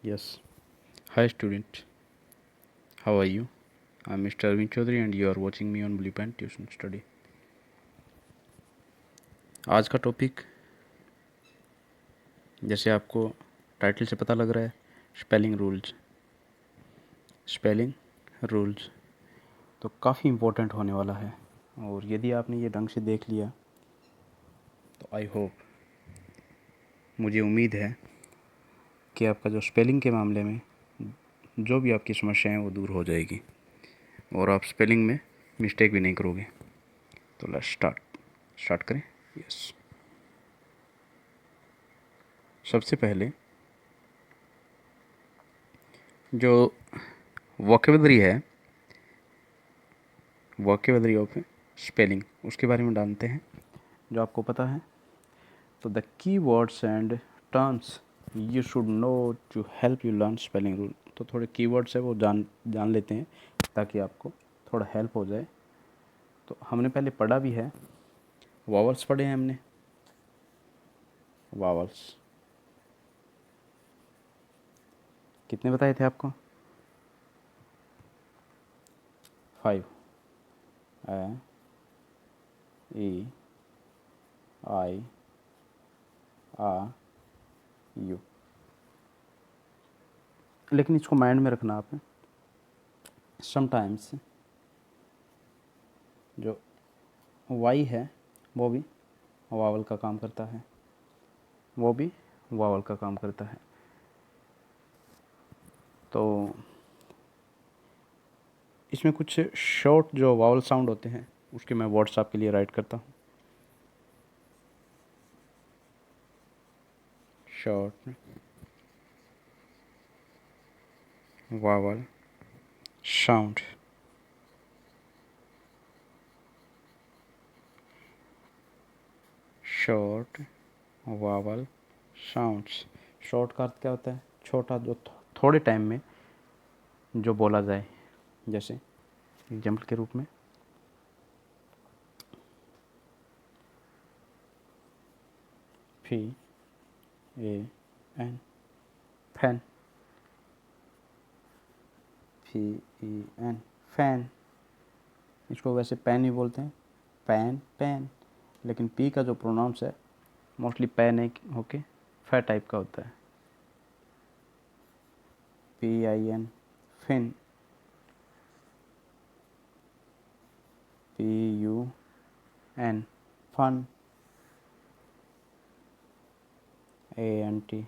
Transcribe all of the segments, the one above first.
Yes. Hi student. How are you? I'm Mr. Arvind Chaudhary and you are watching me on Blue Pen Tuition Study. आज का topic जैसे आपको title से पता लग रहा है स्पेलिंग रूल्स। स्पेलिंग रूल्स तो काफ़ी इम्पोर्टेंट होने वाला है और यदि आपने ये ढंग से देख लिया तो आई होप, मुझे उम्मीद है कि आपका जो स्पेलिंग के मामले में जो भी आपकी समस्या है वो दूर हो जाएगी और आप स्पेलिंग में मिस्टेक भी नहीं करोगे। तो लेट्स स्टार्ट करें। यस। सबसे पहले जो वोकेबलरी है, वोकेबलरी ऑफ स्पेलिंग, उसके बारे में जानते हैं जो आपको पता है। तो the key words and terms you should know to help you learn spelling rule. तो थोड़े कीवर्ड्स है वो जान लेते हैं ताकि आपको थोड़ा हेल्प हो जाए। तो हमने पहले पढ़ा भी है, वावल्स पढ़े हैं हमने। वावल्स कितने बताए थे आपको? 5। ए, ई, आई, आ, यू। लेकिन इसको माइंड में रखना आपने। समटाइम्स जो वाई है वो भी वावल का काम करता है, वो भी वावल का काम करता है। तो इसमें कुछ शॉर्ट जो वावल साउंड होते हैं उसके मैं वर्ड्स आपके लिए राइट करता हूँ। Short vowel sound. Short vowel sounds. Short का अर्थ क्या होता है? छोटा, जो थोड़े टाइम में जो बोला जाए। जैसे एग्जाम्पल के रूप में फी A N, fan. Fee E N, fan. इसको वैसे पैन ही बोलते हैं, पैन पैन। लेकिन पी का जो प्रोनाउंस है मोस्टली पैन एक होके फै टाइप का होता है। P I N, fin. P U N, fun. A N T,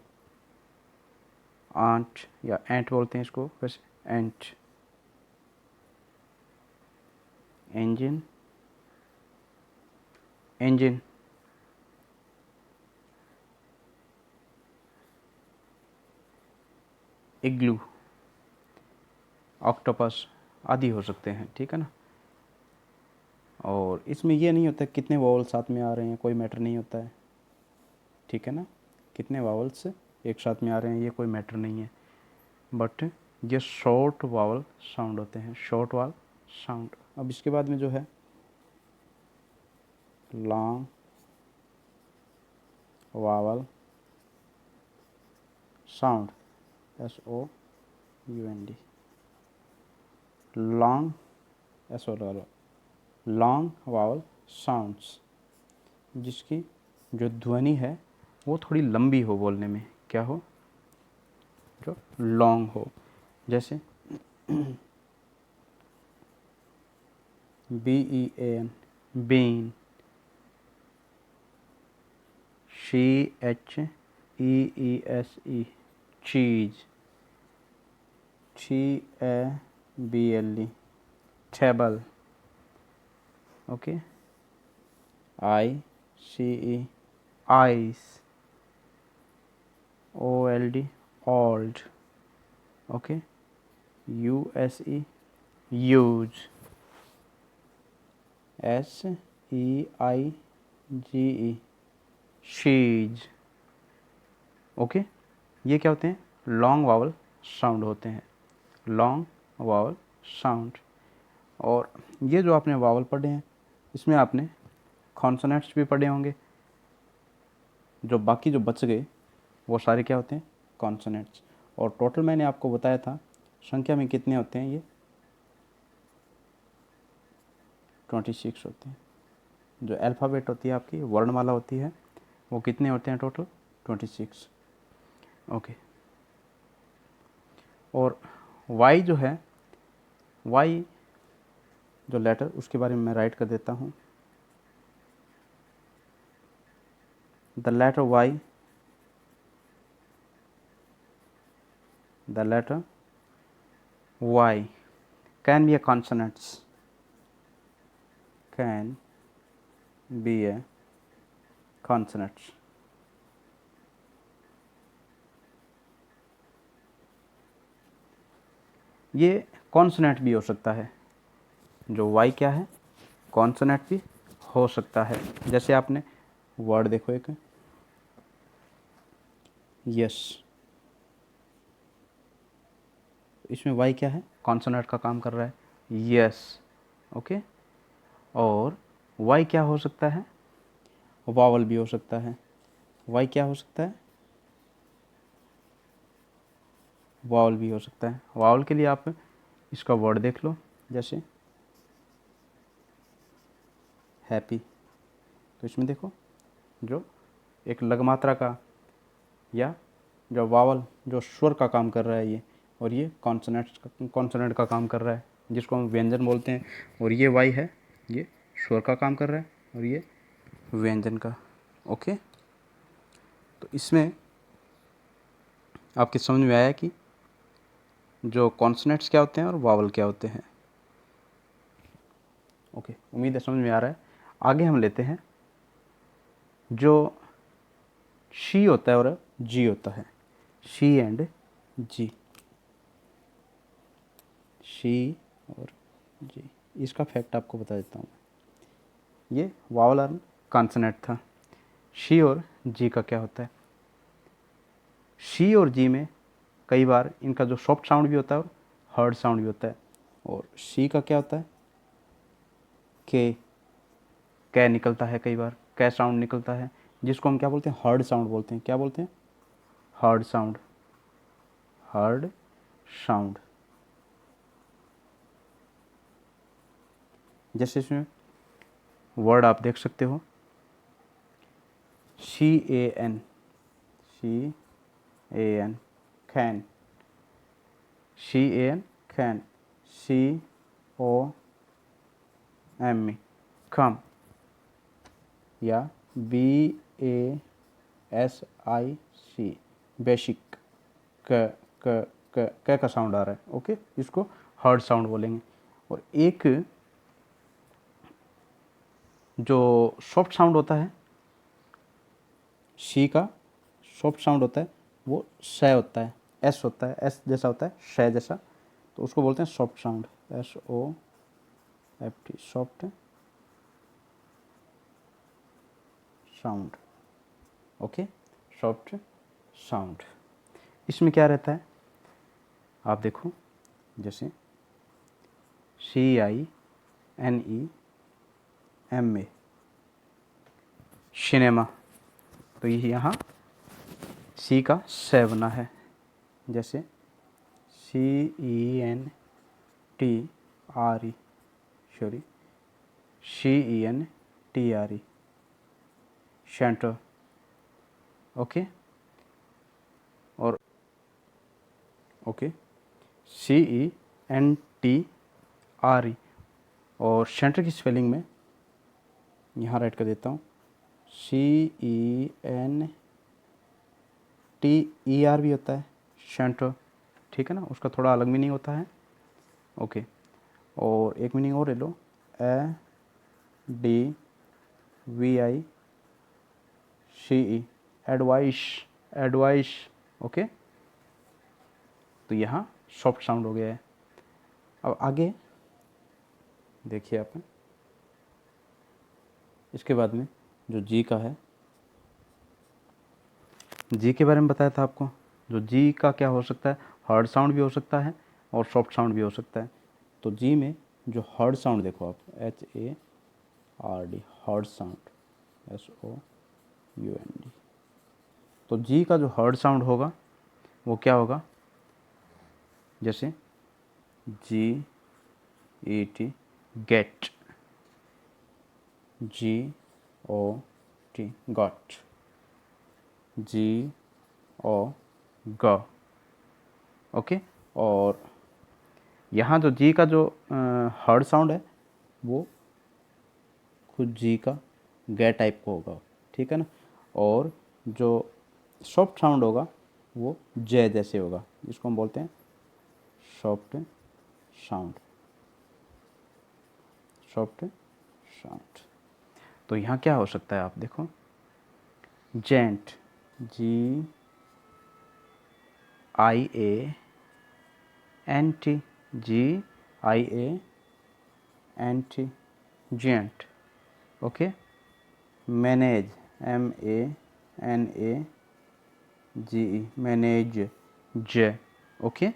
aunt या एंट बोलते हैं इसको वैसे, ant. Engine, engine. Igloo, octopus आदि हो सकते हैं, ठीक है ना। और इसमें ये नहीं होता कितने वावल साथ में आ रहे हैं, कोई मैटर नहीं होता है, ठीक है ना। कितने वावल्स एक साथ में आ रहे हैं ये कोई मैटर नहीं है, बट ये शॉर्ट वावल साउंड होते हैं, शॉर्ट वावल साउंड। अब इसके बाद में जो है long vowel sound, S O U N D. Long, S O long vowel sounds, जिसकी जो ध्वनि है वो थोड़ी लंबी हो बोलने में। क्या हो? जो लॉन्ग हो। जैसे B E N, bean. C H E E S E, cheese. T A B L E, table. Okay. I C E, ice. O L D, old. Okay. U S E, use. S E I G E, siege. Okay. ये क्या होते हैं? Long vowel sound होते हैं, long vowel sound. और ये जो आपने वावल पढ़े हैं इसमें आपने कॉन्सोनेंट्स भी पढ़े होंगे। जो बाकी जो बच गए वो सारे क्या होते हैं? कॉन्सोनेंट्स। और टोटल मैंने आपको बताया था संख्या में कितने होते हैं, ये 26 होते हैं। जो अल्फ़ाबेट होती है आपकी वर्णमाला होती है वो कितने होते हैं टोटल, 26। ओके। और वाई जो है, वाई जो लेटर, उसके बारे में मैं राइट कर देता हूँ। The letter Y, the letter Y can be a consonants, can be a consonants. ये कॉन्सोनेंट भी हो सकता है, जो वाई क्या है, कॉन्सोनेंट भी हो सकता है। जैसे आपने वर्ड देखो एक यस, इसमें वाई क्या है, कॉन्सोनेंट का काम कर रहा है, यस। ओके। और वाई क्या हो सकता है, वावल भी हो सकता है। वाई क्या हो सकता है, वावल भी हो सकता है। वावल के लिए आप इसका वर्ड देख लो, जैसे हैप्पी, तो इसमें देखो जो एक लघु मात्रा का या जो वावल जो स्वर का काम कर रहा है ये, और ये कॉन्सोनेंट का काम कर रहा है जिसको हम व्यंजन बोलते हैं। और ये वाई है, ये स्वर का काम कर रहा है और ये व्यंजन का। ओके। तो इसमें आपकी समझ में आया कि जो कॉन्सोनेंट्स क्या होते हैं और वावल क्या होते हैं। ओके, उम्मीद है समझ में आ रहा है। आगे हम लेते हैं जो शी होता है और जी होता है, शी एंड जी, शी और जी। इसका फैक्ट आपको बता देता हूँ। ये वावल और कॉन्सोनेंट था। शी और जी का क्या होता है, शी और जी में कई बार इनका जो सॉफ्ट साउंड भी होता है और हार्ड साउंड भी होता है। और शी का क्या होता है, के, कै निकलता है, कई बार कै साउंड निकलता है, जिसको हम क्या बोलते हैं, हार्ड साउंड बोलते हैं। क्या बोलते हैं, हार्ड साउंड, हार्ड साउंड। जैसे इसमें वर्ड आप देख सकते हो, C A N, C A N, can, C A N can, C O M E come, या B A S I C basic, क का साउंड आ रहा है। ओके, इसको हार्ड साउंड बोलेंगे। और एक जो सॉफ्ट साउंड होता है, शी का सॉफ्ट साउंड होता है, वो श होता है, एस होता है, एस जैसा होता है, श जैसा, तो उसको बोलते हैं soft sound, S O F T, soft sound. Okay, soft sound. इसमें क्या रहता है, आप देखो, जैसे C I N E M A, cinema, तो ये यहाँ सी का से बना है। जैसे C E N T R E, sorry, C E N T R E, centre. Okay. और okay, C E N T R E, और सेंटर की स्पेलिंग में यहाँ राइट कर देता हूँ, C E N T E R भी होता है, सेंटर, ठीक है ना, उसका थोड़ा अलग मीनिंग होता है। ओके। और एक मीनिंग और ले लो, A D V I C E, advice, advice. Okay, तो यहाँ सॉफ्ट साउंड हो गया है। अब आगे देखिए आप, इसके बाद में जो जी का है, जी के बारे में बताया था आपको। जो जी का क्या हो सकता है, हार्ड साउंड भी हो सकता है और सॉफ्ट साउंड भी हो सकता है। तो जी में जो हार्ड साउंड देखो आप, H A R D, hard sound, S O U N D. तो जी का जो हार्ड साउंड होगा वो क्या होगा, जैसे जी ई टी, गेट, जी ओ टी, गॉट, जी ओ ग, ओके। और यहाँ जो जी का जो हार्ड साउंड है वो खुद जी का गे टाइप का होगा, ठीक है ना। और जो सॉफ्ट साउंड होगा वो जे जैसे होगा, जिसको हम बोलते हैं सॉफ्ट साउंड, सॉफ्ट साउंड। तो यहाँ क्या हो सकता है, आप देखो, gent, G I A N T, G I A N T, gent, okay. Manage, M A N A G E, manage, J, okay.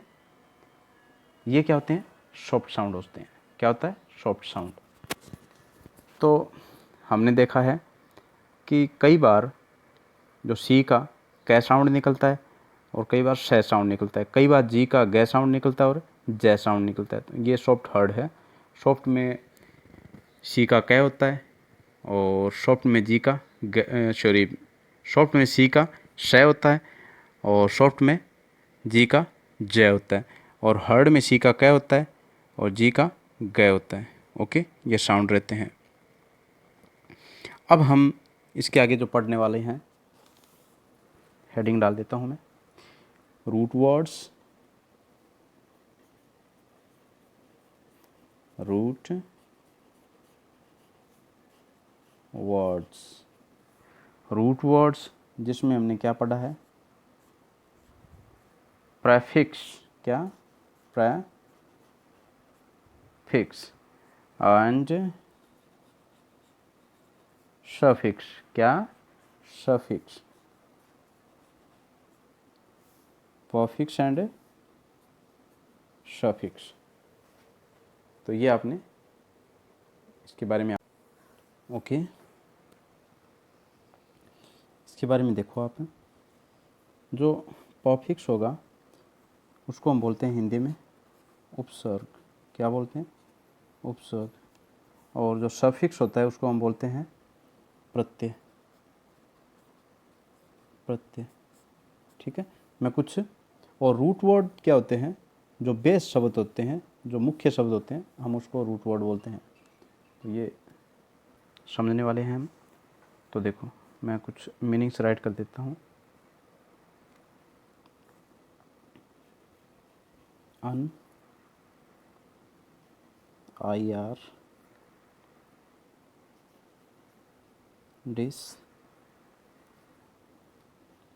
ये क्या होते हैं, सॉफ्ट साउंड होते हैं। क्या होता है, सॉफ्ट साउंड। तो हमने देखा है कि कई बार जो सी का कै साउंड निकलता है और कई बार सै साउंड निकलता है, कई बार जी का गे साउंड निकलता है और जै साउंड निकलता है। तो ये सॉफ्ट हर्ड है। सॉफ्ट में सी का कै होता है और सॉफ्ट में जी का सॉरी, सॉफ्ट में सी का सै होता है और सॉफ्ट में जी का जय होता है, और हर्ड में सी का कै होता है और जी का गय होता है, ओके। ये साउंड रहते हैं। अब हम इसके आगे जो पढ़ने वाले हैं, हेडिंग डाल देता हूँ मैं, root words, root words, root words जिसमें हमने क्या पढ़ा है, प्रेफिक्स, क्या, प्रेफिक्स एंड सफिक्स, क्या, सफिक्स, पॉफिक्स एंड सफिक्स। तो ये आपने इसके बारे में, ओके, इसके बारे में देखो आप। जो पॉफिक्स होगा उसको हम बोलते हैं हिंदी में उपसर्ग, क्या बोलते हैं, उपसर्ग। और जो सफिक्स होता है उसको हम बोलते हैं प्रत्यय, प्रत्यय, ठीक है। मैं कुछ और रूट वर्ड क्या होते हैं, जो बेस शब्द होते हैं, जो मुख्य शब्द होते हैं, हम उसको रूट वर्ड बोलते हैं। तो ये समझने वाले हैं हम। तो देखो मैं कुछ मीनिंग्स राइट कर देता हूँ। अन, आई आर, डिस,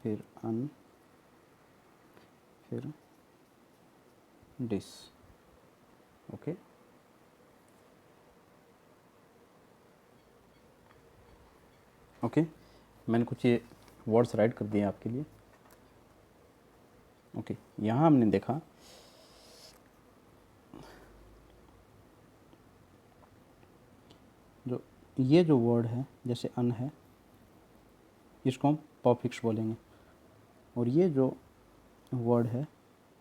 फिर अन, फिर डिस, ओके। ओके, मैंने कुछ ये वर्ड्स राइट कर दिए आपके लिए, ओके। यहाँ हमने देखा जो ये जो वर्ड है, जैसे अन है, इसको हम पॉफिक्स बोलेंगे। और ये जो वर्ड है,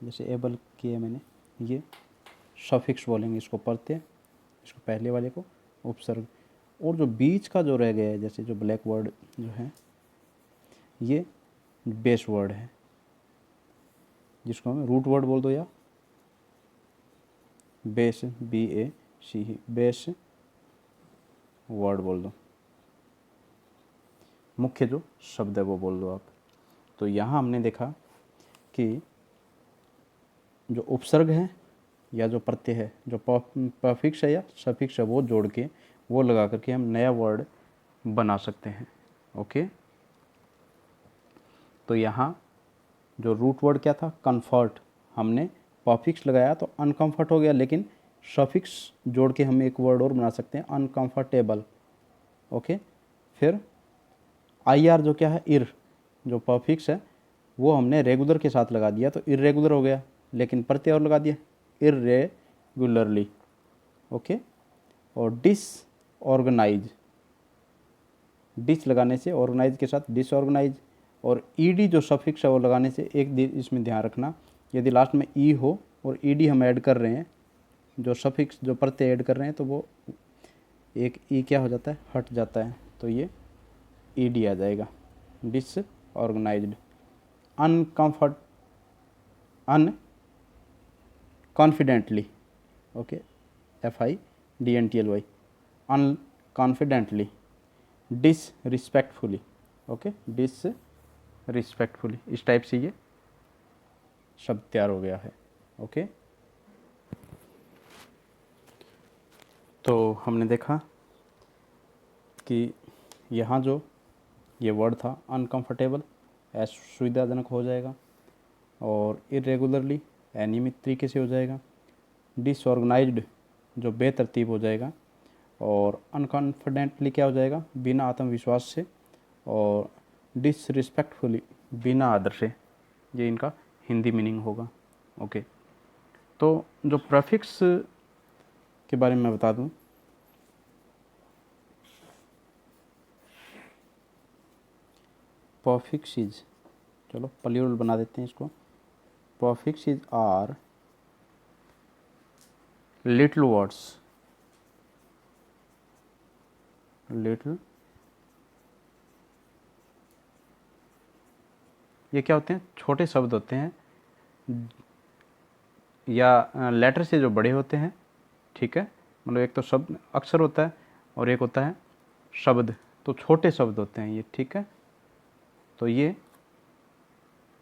जैसे एबल किए मैंने, ये सफिक्स बोलेंगे, इसको प्रत्यय, इसको पहले वाले को उपसर्ग। और जो बीच का जो रह गया है, जैसे जो ब्लैक वर्ड जो है, ये बेस वर्ड है, जिसको हम रूट वर्ड बोल दो या बेस, बी ए सी ही, बेस वर्ड बोल दो, मुख्य जो शब्द है वो बोल दो आप। तो यहाँ हमने देखा कि जो उपसर्ग है या जो प्रत्यय है, जो प्रफिक्स है या सफिक्स है, वो जोड़ के, वो लगा करके हम नया वर्ड बना सकते हैं, ओके। तो यहाँ जो रूट वर्ड क्या था, कंफर्ट, हमने पॉफिक्स लगाया तो अनकंफर्ट हो गया, लेकिन सफिक्स जोड़ के हम एक वर्ड और बना सकते हैं, अनकंफर्टेबल, ओके। फिर आई आर जो क्या है, इर, जो पॉफिक्स है वो हमने रेगुलर के साथ लगा दिया तो इरेगुलर हो गया, लेकिन प्रत्यय और लगा दिया, इरेगुलरली, ओके। और डिसऑर्गेनाइज, डिस लगाने से ऑर्गेनाइज के साथ डिसऑर्गेनाइज। और ईडी जो सफिक्स है वो लगाने से एक इसमें ध्यान रखना, यदि लास्ट में ई हो और ईडी हम ऐड कर रहे हैं, जो सफिक्स जो प्रत्यय ऐड कर रहे हैं, तो वो एक ई क्या हो जाता है, हट जाता है, तो ये ईडी आ जाएगा। Disorganised, uncomfort, unconfidently, okay, FIDENTLY, unconfidently, disrespectfully, okay, disrespectfully, इस टाइप से ये शब्द तैयार हो गया है। ओके, तो हमने देखा कि यहाँ जो ये वर्ड था अनकंफर्टेबल, असुविधाजनक हो जाएगा, और इरेगुलरली अनियमित तरीके से हो जाएगा, डिसऑर्गेनाइज्ड जो बेतरतीब हो जाएगा, और अनकॉन्फिडेंटली क्या हो जाएगा, बिना आत्मविश्वास से, और डिसरिस्पेक्टफुली बिना आदर से। ये इनका हिंदी मीनिंग होगा। ओके, तो जो प्रेफिक्स के बारे में मैं बता दूं, प्रीफिक्सेस, चलो प्लूरल बना देते हैं इसको। Prefixes are little words, little, ये क्या होते हैं, छोटे शब्द होते हैं, या लेटर से जो बड़े होते हैं, ठीक है, मतलब एक तो शब्द अक्षर होता है और एक होता है शब्द, तो छोटे शब्द होते हैं ये, ठीक है। तो ये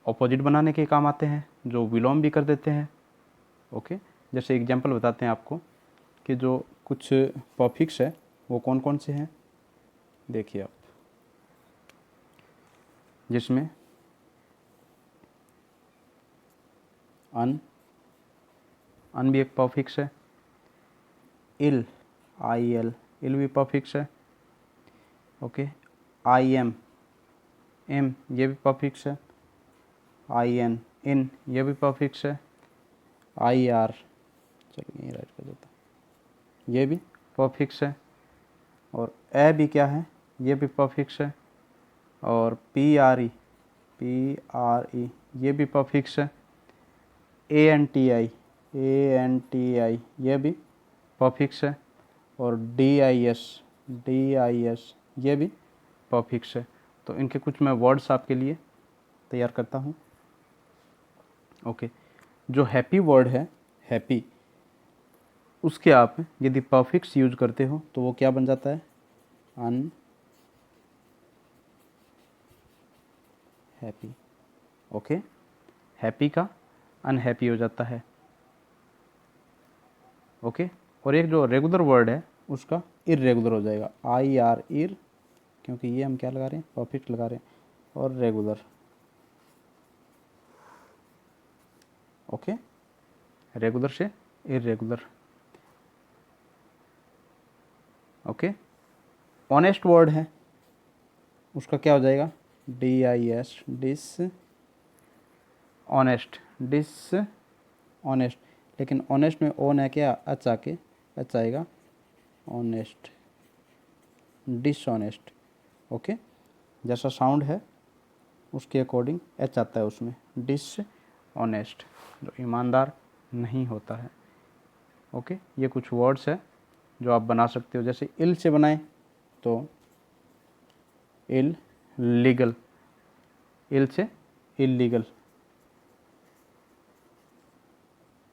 ऑपोजिट बनाने के काम आते हैं, जो विलोम भी कर देते हैं। ओके, जैसे एग्जांपल बताते हैं आपको कि जो कुछ प्रीफिक्स है वो कौन कौन से हैं, देखिए आप, जिसमें अन भी एक प्रीफिक्स है, इल, IL, इल भी प्रीफिक्स है। ओके, IM, एम, ये भी प्रीफिक्स है। IN, इन, ये भी प्रीफिक्स है। IR, चलिए यहीं राइट कर देता हूँ, ये भी प्रीफिक्स है। और ए भी क्या है, ये भी प्रीफिक्स है। और PRE, ये भी प्रीफिक्स है। ANTI, ये भी प्रीफिक्स है। और DIS, ये भी प्रीफिक्स है। तो इनके कुछ मैं वर्ड्स आपके लिए तैयार करता हूँ। ओके, जो हैप्पी वर्ड है, हैप्पी, उसके आप यदि प्रीफिक्स यूज करते हो तो वो क्या बन जाता है, अन हैप्पी। ओके, हैप्पी का अनहैप्पी हो जाता है। ओके, और एक जो रेगुलर वर्ड है उसका इरेगुलर हो जाएगा, IR, इर, क्योंकि ये हम क्या लगा रहे हैं, प्रीफिक्स लगा रहे हैं, और रेगुलर। ओके, रेगुलर से इरेगुलर। ओके, ऑनेस्ट वर्ड है, उसका क्या हो जाएगा, DIS, ऑनेस्ट, ऑनेस्ट, लेकिन ऑनेस्ट में ओन है क्या, एच आके, एच आएगा, ऑनेस्ट, डिसऑनेस्ट। ओके, जैसा साउंड है उसके अकॉर्डिंग एच आता है उसमें, डिसऑनेस्ट, जो ईमानदार नहीं होता है। ओके, ये कुछ वर्ड्स है जो आप बना सकते हो। जैसे इल से बनाएं तो इल लीगल, इल से इलीगल।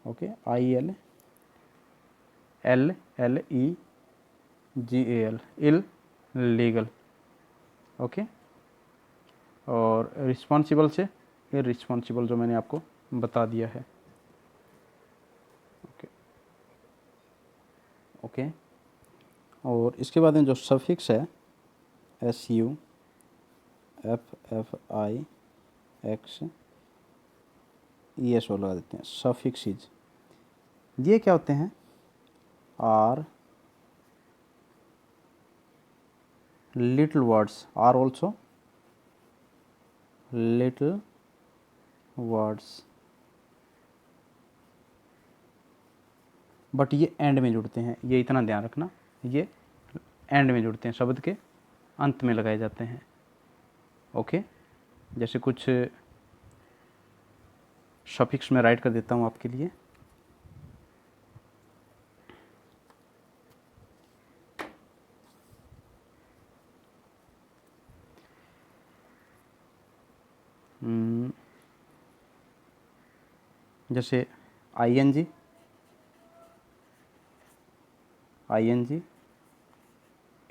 ओके, IL, LLEGAL, इल लीगल। ओके, और रिस्पॉन्सिबल से इररिस्पॉन्सिबल, जो मैंने आपको बता दिया है। ओके, ओके, और इसके बाद में जो सफिक्स है, SU, FFIX, ESO लगा देते हैं, सफिक्सेस, ये क्या होते हैं, are little words, are also little words, but ये एंड में जुड़ते हैं, ये इतना ध्यान रखना, ये एंड में जुड़ते हैं, शब्द के अंत में लगाए जाते हैं। ओके, जैसे कुछ सफिक्स में राइट कर देता हूँ आपके लिए। जैसे ING,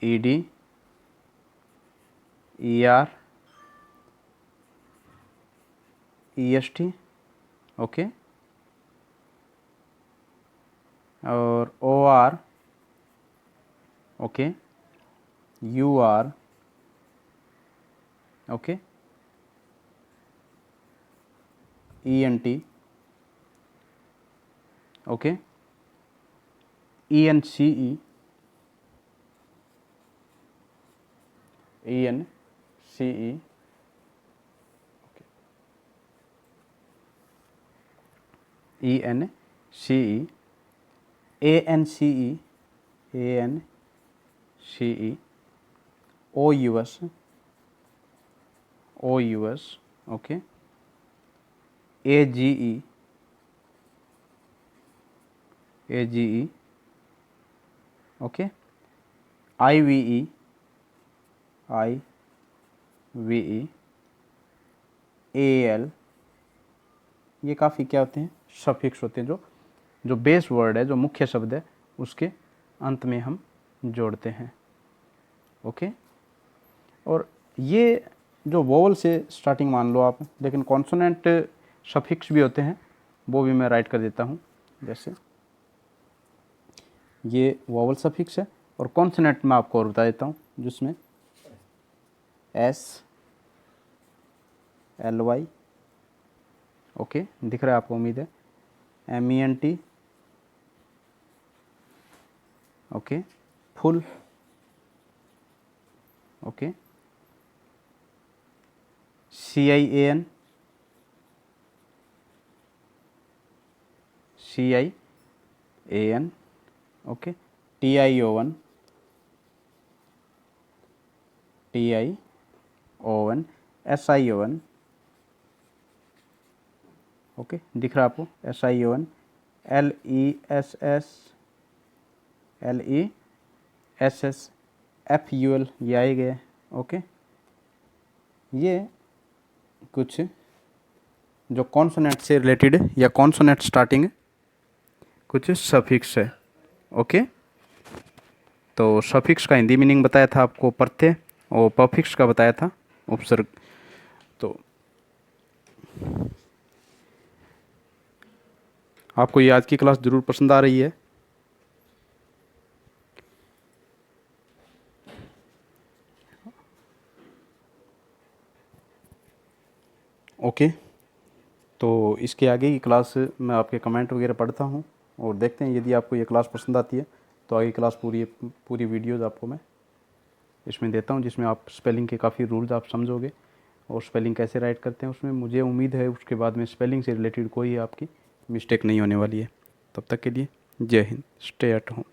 ED, ER, EST, okay, और OR, okay, UR, okay, ENT, okay, ENCE, ENCE, ENCE, ANCE, ANCE, OUS, OUS, okay, AGE, AGE, okay, IVE, IVE, AL, ये काफ़ी क्या होते हैं, सफिक्स होते हैं, जो बेस वर्ड है, जो मुख्य शब्द है, उसके अंत में हम जोड़ते हैं, ओके। और ये जो वोवल से स्टार्टिंग मान लो आप, लेकिन कॉन्सोनेंट सफिक्स भी होते हैं, वो भी मैं राइट कर देता हूँ। जैसे ये वोवल सफिक्स है, और कॉन्सोनेंट में आपको और बता देता हूँ, जिसमें SLY, ओके, दिख रहा है आपको, उम्मीद है, MENT, okay, full, okay, CIAN, okay, TION, SION, okay, दिख रहा है आपको, SION, LESS, FUL, ये आए गए, ओके। ये कुछ जो कॉन्सोनेंट से रिलेटेड या कॉन्सोनेंट स्टार्टिंग कुछ सफिक्स है, ओके। तो सफिक्स का हिंदी मीनिंग बताया था आपको प्रत्यय, और पफिक्स का बताया था उपसर्ग। तो आपको ये आज की क्लास ज़रूर पसंद आ रही है। ओके, तो इसके आगे की क्लास मैं आपके कमेंट वगैरह पढ़ता हूँ, और देखते हैं यदि आपको ये क्लास पसंद आती है तो आगे क्लास पूरी वीडियोज़ आपको मैं इसमें देता हूँ, जिसमें आप स्पेलिंग के काफ़ी रूल्स आप समझोगे, और स्पेलिंग कैसे राइट करते हैं उसमें मुझे उम्मीद है उसके बाद में स्पेलिंग से रिलेटेड कोई आपकी मिस्टेक नहीं होने वाली है। तब तक के लिए जय हिंद, स्टे एट होम।